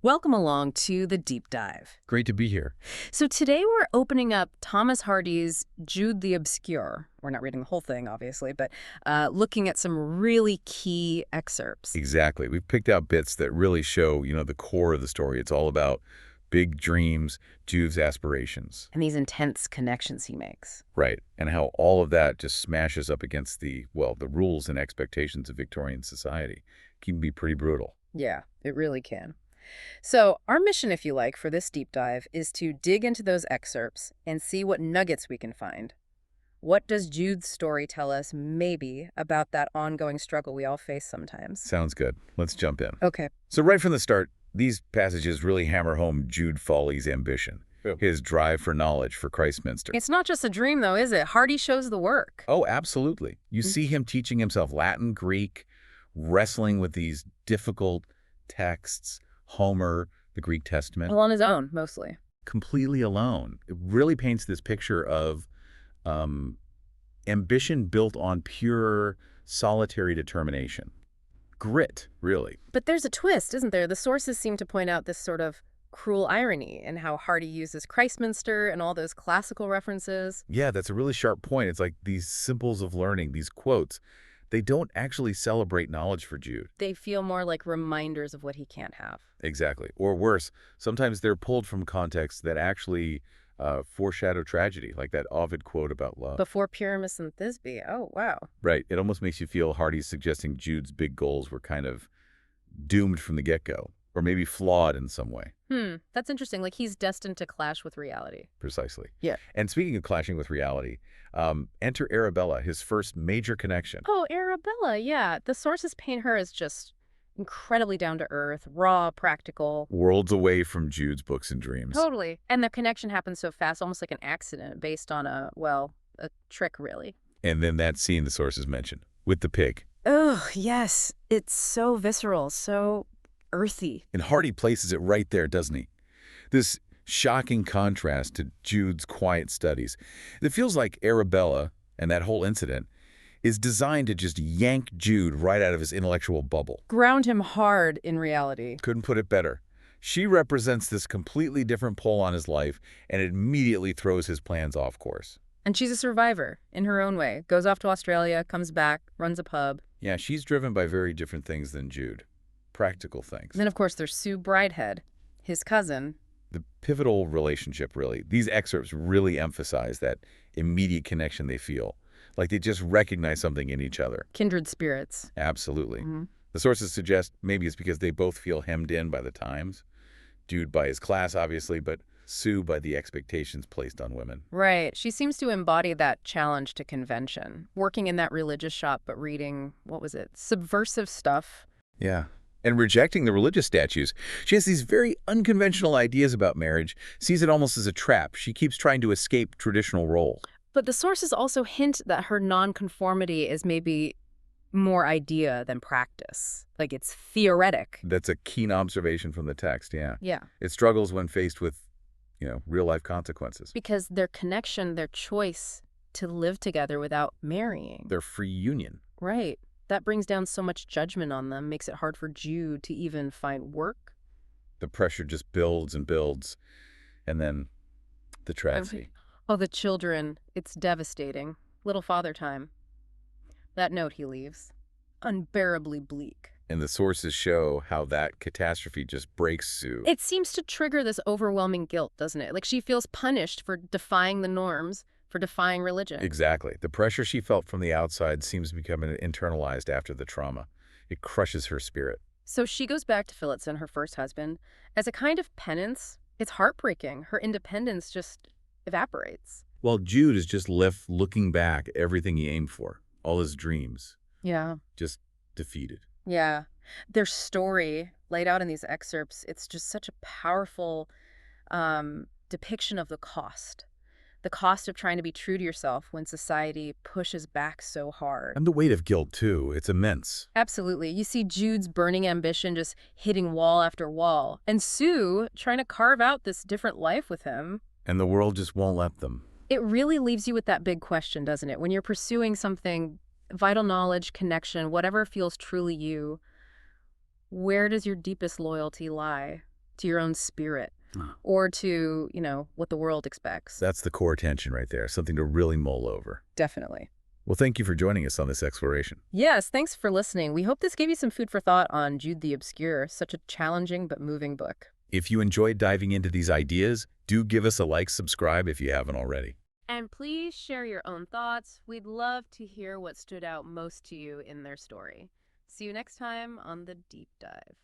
Welcome along to the deep dive. Great to be here. So today we're opening up Thomas Hardy's Jude the Obscure. We're not reading the whole thing, obviously, but looking at some really key excerpts. Exactly. We've picked out bits that really show, the core of the story. It's all about big dreams, Jude's aspirations. And these intense connections he makes. Right. And how all of that just smashes up against the rules and expectations of Victorian society. Can be pretty brutal. Yeah, it really can. So our mission, if you like, for this deep dive is to dig into those excerpts and see what nuggets we can find. What does Jude's story tell us, maybe, about that ongoing struggle we all face sometimes? Sounds good. Let's jump in. Okay. So right from the start, these passages really hammer home Jude Fawley's ambition, his drive for knowledge for Christminster. It's not just a dream, though, is it? Hardy shows the work. Oh, absolutely. You see him teaching himself Latin, Greek, wrestling with these difficult texts, Homer, the Greek Testament. Well, on his own, mostly. Completely alone. It really paints this picture of ambition built on pure, solitary determination. Grit, really. But there's a twist, isn't there? The sources seem to point out this sort of cruel irony in how Hardy uses Christminster and all those classical references. Yeah, that's a really sharp point. It's like these symbols of learning, these quotes, they don't actually celebrate knowledge for Jude. They feel more like reminders of what he can't have. Exactly. Or worse, sometimes they're pulled from contexts that actually foreshadow tragedy, like that Ovid quote about love. Before Pyramus and Thisbe. Oh, wow. Right. It almost makes you feel Hardy's suggesting Jude's big goals were kind of doomed from the get-go, or maybe flawed in some way. That's interesting. Like he's destined to clash with reality. Precisely. Yeah. And speaking of clashing with reality, enter Arabella, his first major connection. Oh, Arabella, yeah. The sources paint her as just incredibly down-to-earth, raw, practical. Worlds away from Jude's books and dreams. Totally. And the connection happens so fast, almost like an accident based on a trick, really. And then that scene the sources mentioned, with the pig. Oh, yes. It's so visceral, so earthy. And Hardy places it right there, doesn't he? This shocking contrast to Jude's quiet studies. It feels like Arabella and that whole incident is designed to just yank Jude right out of his intellectual bubble. Ground him hard in reality. Couldn't put it better. She represents this completely different pull on his life, and it immediately throws his plans off course. And she's a survivor in her own way. Goes off to Australia, comes back, runs a pub. Yeah, she's driven by very different things than Jude. Practical things. And then, of course, there's Sue Bridehead, his cousin. The pivotal relationship, really. These excerpts really emphasize that immediate connection they feel. Like they just recognize something in each other. Kindred spirits. Absolutely. The sources suggest maybe it's because they both feel hemmed in by the times. Jude by his class, obviously, but Sue by the expectations placed on women. Right. She seems to embody that challenge to convention. Working in that religious shop, but reading, subversive stuff. Yeah. And rejecting the religious statues. She has these very unconventional ideas about marriage, sees it almost as a trap. She keeps trying to escape traditional roles. But the sources also hint that her nonconformity is maybe more idea than practice. Like it's theoretic. That's a keen observation from the text, yeah. Yeah. It struggles when faced with, real-life consequences. Because their connection, their choice to live together without marrying. Their free union. Right. That brings down so much judgment on them, makes it hard for Jude to even find work. The pressure just builds and builds, and then the tragedy. Oh, the children. It's devastating. Little father time. That note he leaves. Unbearably bleak. And the sources show how that catastrophe just breaks Sue. It seems to trigger this overwhelming guilt, doesn't it? Like she feels punished for defying the norms, for defying religion. Exactly. The pressure she felt from the outside seems to become internalized after the trauma. It crushes her spirit. So she goes back to Phillotson, her first husband, as a kind of penance. It's heartbreaking. Her independence just evaporates. While Jude is just left looking back at everything he aimed for, all his dreams. Yeah. Just defeated. Yeah. Their story laid out in these excerpts, it's just such a powerful depiction of the cost. The cost of trying to be true to yourself when society pushes back so hard. And the weight of guilt, too. It's immense. Absolutely. You see Jude's burning ambition just hitting wall after wall. And Sue trying to carve out this different life with him. And the world just won't let them. It really leaves you with that big question, doesn't it? When you're pursuing something, vital knowledge, connection, whatever feels truly you, where does your deepest loyalty lie? to your own spirit, Ah. or to, what the world expects. That's the core tension right there, something to really mull over. Definitely. Well, thank you for joining us on this exploration. Yes, thanks for listening. We hope this gave you some food for thought on Jude the Obscure, such a challenging but moving book. If you enjoyed diving into these ideas, do give us a like, subscribe if you haven't already. And please share your own thoughts. We'd love to hear what stood out most to you in their story. See you next time on The Deep Dive.